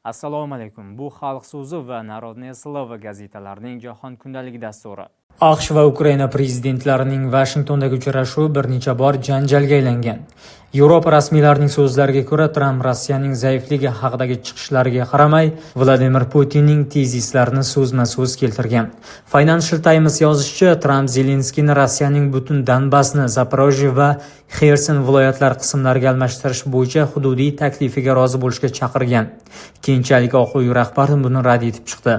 Assalomu alaykum. Bu Xalq so'zi va Narodniy slovo gazetalarining jahon kundaligi dasturi. AQSh va Ukraina prezidentlarining Vashingtondagi uchrashuvi bir necha bor janjalga aylangan. Yevropa rasmiylarining so'zlariga ko'ra, Tramp Rossiyaning zaifligi haqidagi chiqishlariga qaramay, Vladimir Putinning tezislarini so'zma-so'z keltirgan. Financial Times yozishicha, Tramp Zelenskiyni Rossiyaning butun Donbassni, Zaporojye va Xerson viloyatlari qismlariga almashtirish bo'yicha hududiy taklifiga rozi bo'lishga chaqirgan. Keyinchalik Oq uy rahbari buni rad etib chiqdi.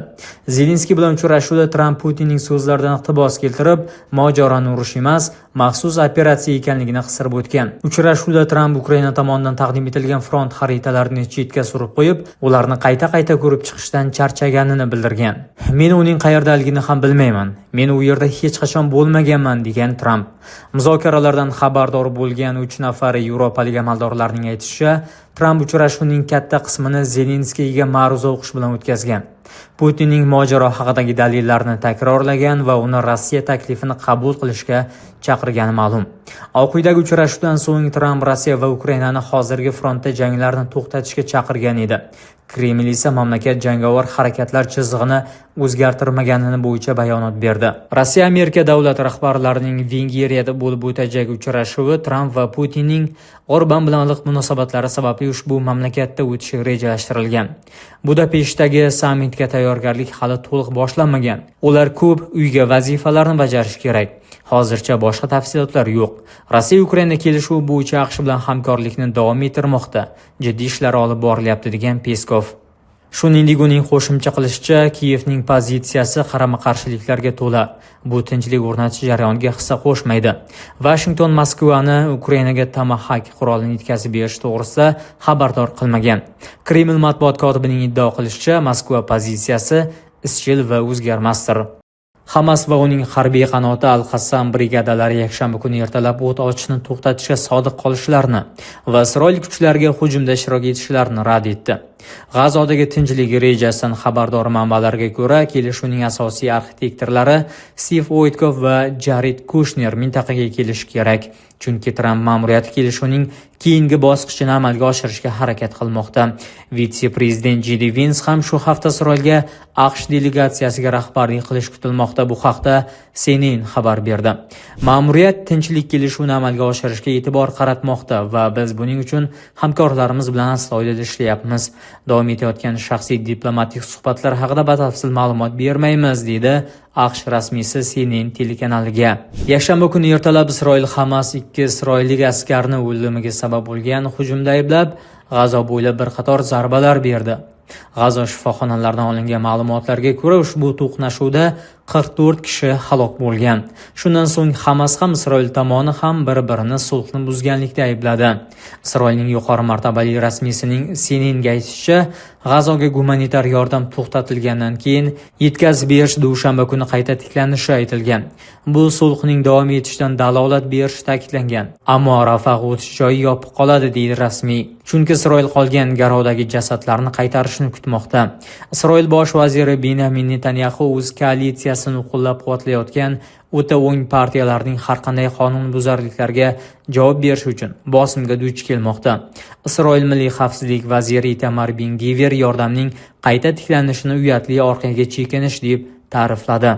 Zelenskiy bilan uchrashuvda Tramp Putinning so'zlaridan iqtibos keltirib, mojaroni urush emas, maxsus operatsiya ekanligini qistirib o'tgan. Uchrashuvda Tramp Ukraina tomonidan taqdim etilgan front xaritalarini chetga surib qo'yib, ularni qayta-qayta ko'rib chiqishdan charchaganini bildirgan. Men uning qayerdaligini ham bilmayman. Men u yerda hech qachon bo'lmaganman degan Tramp. Muzokaralardan xabardor bo'lgan 3 nafar yevropalik amaldorlarning aytishicha, Tramp uchrashuvning katta qismini Zelenskiyga ma'ruza o'qish bilan o'tkazgan. Putinning mojaro haqidagi dalillarni takrorlagan va uni Rossiya taklifini qabul qilishga chaqirgani ma'lum. Oq uydagi uchrashuvdan so'ng Tramp Rossiya va Ukrainani hozirgi frontda janglarni to'xtatishga chaqirgan edi. Kreml esa mamlakat jangovar harakatlar chizig'ini o'zgartirmaganini bo'yicha bayonot berdi. Rossiya Amerika davlat rahbarlarining Vengeriyada bo'lib o'tajak uchrashuvi Tramp va Putinning Orban bilan iliq munosabatlari sababli ushbu mamlakatda o'tishi rejalashtirilgan. Budapeshtdagi sammitga tayyorgarlik hali to'liq boshlanmagan. Ular ko'p uyga vazifalarni bajarish kerak. Hozircha boshqa tafsilotlar yo'q. Rossiya Ukraina kelishuvi bo'yicha AQSh bilan hamkorlikni davom ettirmoqda. Jiddiy ishlar olib borilyapti degan Peskov. Shuningdek, uning qo'shimcha qilishicha, Kiyevning pozitsiyasi qarama-qarshiliklarga to'la. Bu tinchlik o'rnatish jarayoniga hissa qo'shmaydi. Washington Moskvani Ukrainaga Tomahawk qurolini yetkazib berish to'g'risida xabardor qilmagan. Kreml matbuot kotibining iddao qilishicha, Moskva pozitsiyasi izchil va o'zgarmasdir. Hamas va uning harbiy qanoti Al-Qassam brigadalari yakshanba kuni ertalab o't ochishni to'xtatishga sodiq qolishlarini va Isroil kuchlariga hujumda ishtirok etishlarini rad etdi. G'azodagi tinchlik rejasidan xabardor manbalarga ko'ra, kelishuvning asosiy arxitektorlari Steve Wojtkov va Jared Kushner mintaqaga kelishi kerak, chunki Tramp ma'muriyati kelishuvning keyingi bosqichini amalga oshirishga harakat qilmoqda. Vitse-prezident J.D. Vance ham shu hafta Isroilga AQSh delegatsiyasiga rahbarlik qilish kutilmoqda. Bu haqda CNN xabar berdi. Ma'muriyat tinchlik kelishuvini amalga oshirishga e'tibor qaratmoqda va biz buning uchun hamkorlarimiz bilan astoydil ishlayapmiz. Davom etayotgan shaxsiy diplomatik suhbatlar haqida batafsil ma'lumot bermaymiz, dedi AQSh rasmiysi CNN telekanaliga. Yakshanba kuni ertalab Isroil Hamas 2 isroillik askarni o'limiga sabab bo'lgan hujumda ayblab, G'azo bo'ylab bir qator zarbalar berdi. G'azo shifoxonalaridan olingan ma'lumotlarga ko'ra, ushbu to'qnashuvda 44 kishi halok bo'lgan. Shundan so'ng Hamas ham Isroil tomoni ham bir-birini sulhni buzganlikda aybladi. Isroilning yuqori martabali rasmiysining CNNga aytishicha, G'azoga gumanitar yordam to'xtatilgandan keyin yetkazib berish dushanba kuni qayta tiklanishi aytilgan. Bu sulhning davom etishidan dalolat berishi ta'kidlangan. Ammo Rafah o'tish joyi yopiq qoladi, deydi rasmiy. Chunki Isroil qolgan garovdagi jasadlarni qaytarishni kutmoqda. Isroil bosh vaziri Benyamin Netanyahu o'z koalitsiyasini qo'llab-quvvatlayotgan o'ta o'ng partiyalarning har qanday qonunbuzarliklarga javob berish uchun bosimga duch kelmoqda. Isroil milliy xavfsizlik vaziri Itamar Ben-Gvir yordamning qayta tiklanishini uyatli orqaga chekinish deb ta'rifladi.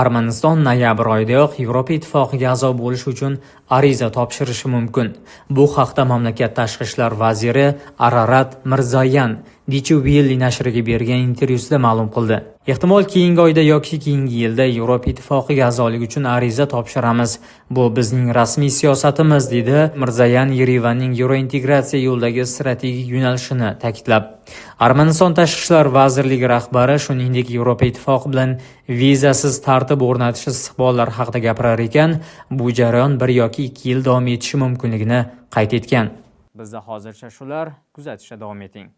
Armaniston noyabr oyidayoq Yevropa ittifoqiga a'zo bo'lish uchun ariza topshirishi mumkin. Bu haqda mamlakat tashqi ishlar vaziri Ararat Mirzoyan Dichuvili nashriga bergan intervyusida ma'lum qildi. Ehtimol keyingi oyda yoki keyingi yilda Yevropa ittifoqiga a'zolik uchun ariza topshiramiz. Bu bizning rasmiy siyosatimiz, dedi Mirzoyan Yerevanning Yevrointegratsiya yo'lidagi strategik yo'nalishini ta'kidlab. Armaniston tashqi ishlar vazirligi rahbari shuningdek Yevropa ittifoqi bilan vizasiz tartib o'rnatish istiqbollari haqida gapirar ekan, bu jarayon 1 yoki 2 yil davom etishi mumkinligini qayd etgan. Bizda hozircha shular, kuzatishda davom eting.